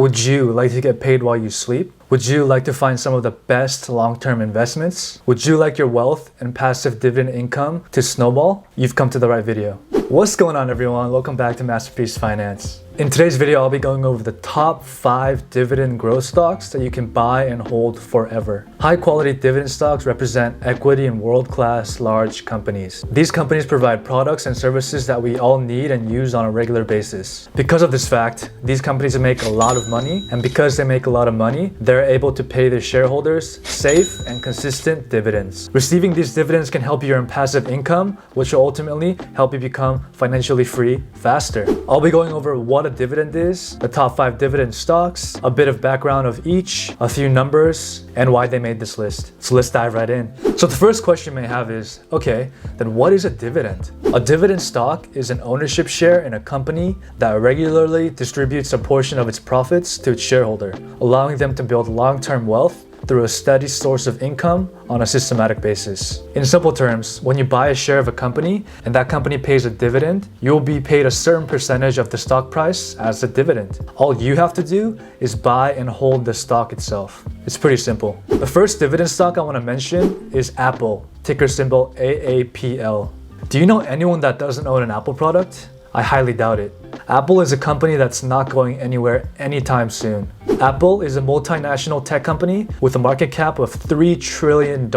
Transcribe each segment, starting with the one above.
Would you like to get paid while you sleep? Would you like to find some of the best long-term investments? Would you like your wealth and passive dividend income to snowball? You've come to the right video. What's going on, everyone? Welcome back to Masterpiece Finance. In today's video, I'll be going over the top 5 dividend growth stocks that you can buy and hold forever. High-quality dividend stocks represent equity in world-class large companies. These companies provide products and services that we all need and use on a regular basis. Because of this fact, these companies make a lot of money, and because they make a lot of money, they're able to pay their shareholders safe and consistent dividends. Receiving these dividends can help you earn passive income, which will ultimately help you become financially free faster. I'll be going over what a dividend is, the top 5 dividend stocks, a bit of background of each, a few numbers, and why they made this list. So let's dive right in. So the first question you may have is, okay, then what is a dividend? A dividend stock is an ownership share in a company that regularly distributes a portion of its profits to its shareholder, allowing them to build long-term wealth through a steady source of income on a systematic basis. In simple terms, when you buy a share of a company and that company pays a dividend, you'll be paid a certain percentage of the stock price as a dividend. All you have to do is buy and hold the stock itself. It's pretty simple. The first dividend stock I want to mention is Apple, ticker symbol AAPL. Do you know anyone that doesn't own an Apple product? I highly doubt it. Apple is a company that's not going anywhere anytime soon. Apple is a multinational tech company with a market cap of $3 trillion.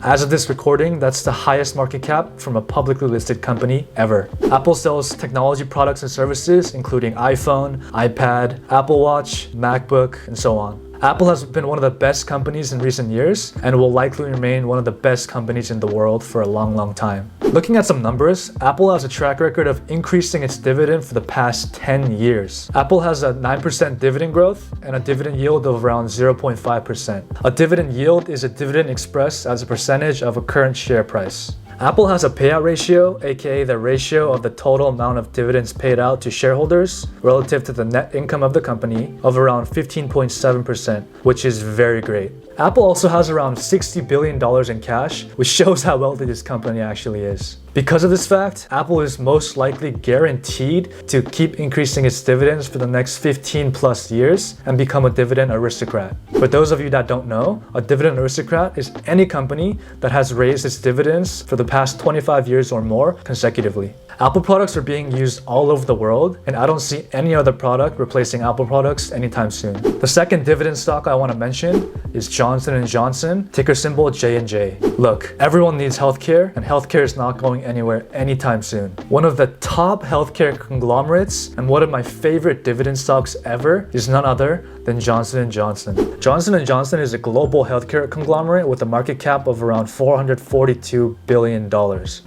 As of this recording, that's the highest market cap from a publicly listed company ever. Apple sells technology products and services including iPhone, iPad, Apple Watch, MacBook, and so on. Apple has been one of the best companies in recent years and will likely remain one of the best companies in the world for a long time. Looking at some numbers, Apple has a track record of increasing its dividend for the past 10 years. Apple has a 9% dividend growth and a dividend yield of around 0.5%. A dividend yield is a dividend expressed as a percentage of a current share price. Apple has a payout ratio, aka the ratio of the total amount of dividends paid out to shareholders relative to the net income of the company, of around 15.7%, which is very great. Apple also has around $60 billion in cash, which shows how wealthy this company actually is. Because of this fact, Apple is most likely guaranteed to keep increasing its dividends for the next 15 plus years and become a dividend aristocrat. For those of you that don't know, a dividend aristocrat is any company that has raised its dividends for the past 25 years or more consecutively. Apple products are being used all over the world, and I don't see any other product replacing Apple products anytime soon. The second dividend stock I want to mention is Johnson & Johnson, ticker symbol J&J. Look, everyone needs healthcare, and healthcare is not going anywhere anytime soon. One of the top healthcare conglomerates and one of my favorite dividend stocks ever is none other than Johnson & Johnson. Johnson & Johnson is a global healthcare conglomerate with a market cap of around $442 billion.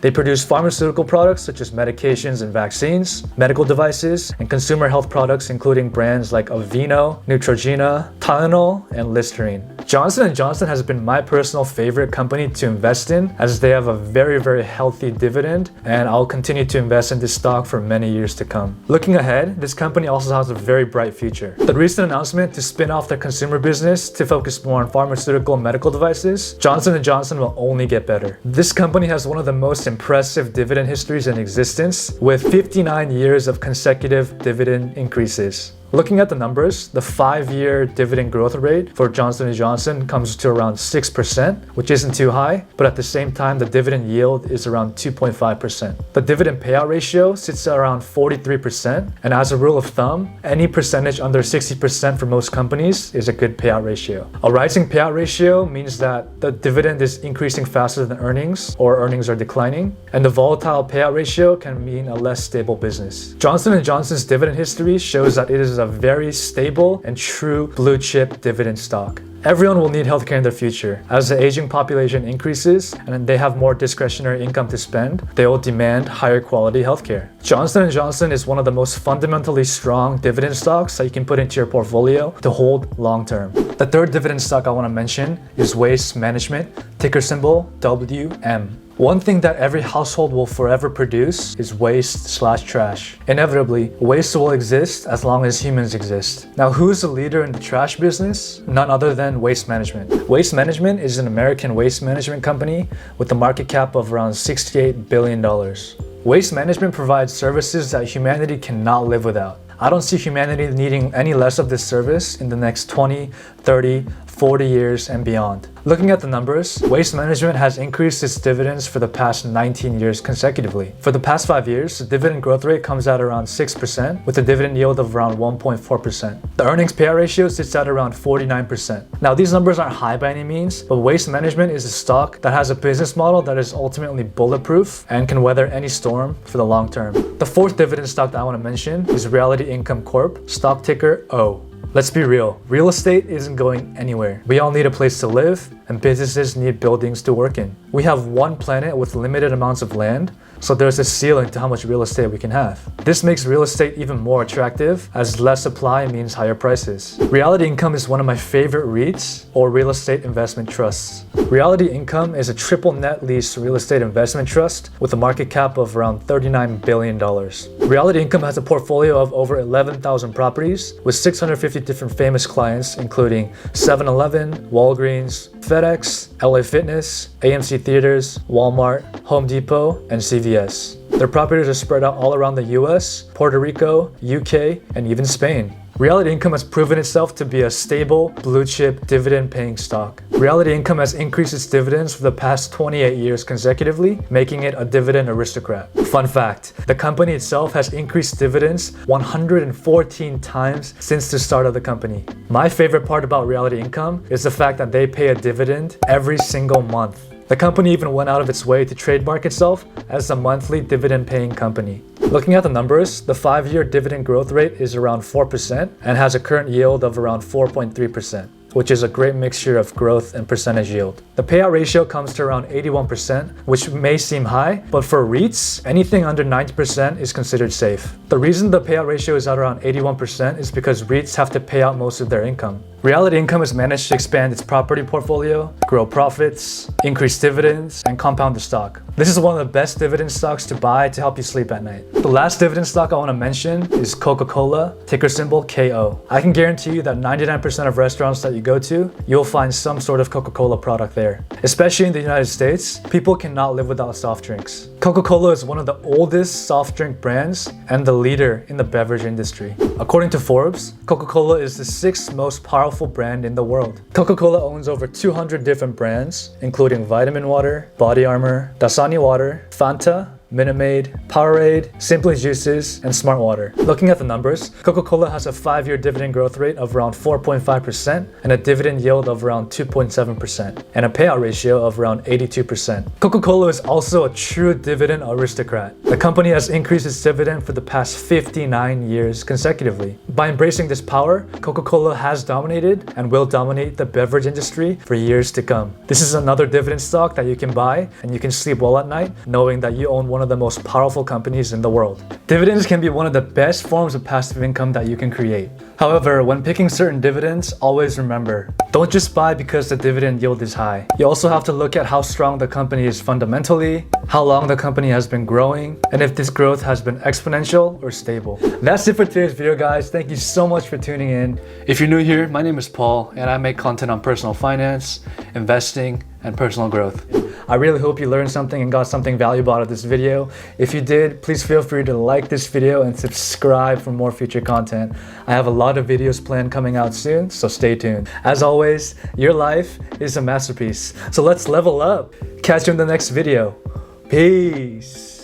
They produce pharmaceutical products such as medications and vaccines, medical devices, and consumer health products including brands like Aveeno, Neutrogena, Tylenol, and Listerine. Johnson & Johnson has been my personal favorite company to invest in as they have a very healthy dividend, and I'll continue to invest in this stock for many years to come. Looking ahead, this company also has a very bright future. The recent announcement to spin off their consumer business to focus more on pharmaceutical and medical devices, Johnson & Johnson will only get better. This company has one of the most impressive dividend histories in existence with 59 years of consecutive dividend increases. Looking at the numbers, the 5-year dividend growth rate for Johnson & Johnson comes to around 6%, which isn't too high, but at the same time, the dividend yield is around 2.5%. The dividend payout ratio sits at around 43%, and as a rule of thumb, any percentage under 60% for most companies is a good payout ratio. A rising payout ratio means that the dividend is increasing faster than earnings, or earnings are declining, and the volatile payout ratio can mean a less stable business. Johnson & Johnson's dividend history shows that it is a very stable and true blue chip dividend stock. Everyone will need healthcare in the future. As the aging population increases and they have more discretionary income to spend, they will demand higher quality healthcare. Johnson & Johnson is one of the most fundamentally strong dividend stocks that you can put into your portfolio to hold long term. The third dividend stock I want to mention is Waste Management, ticker symbol WM. One thing that every household will forever produce is waste/trash. Inevitably, waste will exist as long as humans exist. Now, who's the leader in the trash business? None other than Waste Management. Waste Management is an American waste management company with a market cap of around $68 billion. Waste management provides services that humanity cannot live without. I don't see humanity needing any less of this service in the next 20, 30, 40 years and beyond. Looking at the numbers, Waste Management has increased its dividends for the past 19 years consecutively. For the past 5 years, the dividend growth rate comes at around 6% with a dividend yield of around 1.4%. The earnings payout ratio sits at around 49%. Now these numbers aren't high by any means, but Waste Management is a stock that has a business model that is ultimately bulletproof and can weather any storm for the long term. The fourth dividend stock that I want to mention is Reality Income Corp, stock ticker O. Let's be real estate isn't going anywhere. We all need a place to live, and businesses need buildings to work in. We have one planet with limited amounts of land, so there's a ceiling to how much real estate we can have. This makes real estate even more attractive, as less supply means higher prices. Reality Income is one of my favorite REITs, or real estate investment trusts. Reality Income is a triple net lease real estate investment trust with a market cap of around $39 billion. Reality Income has a portfolio of over 11,000 properties with 650 different famous clients, including 7-Eleven, Walgreens, FedEx, LA Fitness, AMC Theaters, Walmart, Home Depot, and CVS. Their properties are spread out all around the US, Puerto Rico, UK, and even Spain. Reality Income has proven itself to be a stable, blue-chip, dividend-paying stock. Reality Income has increased its dividends for the past 28 years consecutively, making it a dividend aristocrat. Fun fact, the company itself has increased dividends 114 times since the start of the company. My favorite part about Reality Income is the fact that they pay a dividend every single month. The company even went out of its way to trademark itself as a monthly dividend-paying company. Looking at the numbers, the 5-year dividend growth rate is around 4% and has a current yield of around 4.3%, which is a great mixture of growth and percentage yield. The payout ratio comes to around 81%, which may seem high, but for REITs, anything under 90% is considered safe. The reason the payout ratio is at around 81% is because REITs have to pay out most of their income. Reality Income has managed to expand its property portfolio, grow profits, increase dividends, and compound the stock. This is one of the best dividend stocks to buy to help you sleep at night. The last dividend stock I want to mention is Coca-Cola, ticker symbol KO. I can guarantee you that 99% of restaurants that you go to, you'll find some sort of Coca-Cola product there. Especially in the United States, people cannot live without soft drinks. Coca-Cola is one of the oldest soft drink brands and the leader in the beverage industry. According to Forbes, Coca-Cola is the 6th most powerful brand in the world. Coca-Cola owns over 200 different brands, including Vitamin Water, Body Armor, Dasani Water, Fanta, Minute Maid, Powerade, Simply Juices, and Smart Water. Looking at the numbers, Coca-Cola has a 5-year dividend growth rate of around 4.5% and a dividend yield of around 2.7% and a payout ratio of around 82%. Coca-Cola is also a true dividend aristocrat. The company has increased its dividend for the past 59 years consecutively. By embracing this power, Coca-Cola has dominated and will dominate the beverage industry for years to come. This is another dividend stock that you can buy and you can sleep well at night knowing that you own one of the most powerful companies in the world. Dividends can be one of the best forms of passive income that you can create. However, when picking certain dividends, always remember, don't just buy because the dividend yield is high. You also have to look at how strong the company is fundamentally, how long the company has been growing, and if this growth has been exponential or stable. That's it for today's video, guys. Thank you so much for tuning in. If you're new here, my name is Paul, and I make content on personal finance, investing, and personal growth. I really hope you learned something and got something valuable out of this video. If you did, please feel free to like this video and subscribe for more future content. I have a lot of videos planned coming out soon, so stay tuned. As always, your life is a masterpiece, so let's level up. Catch you in the next video. Peace.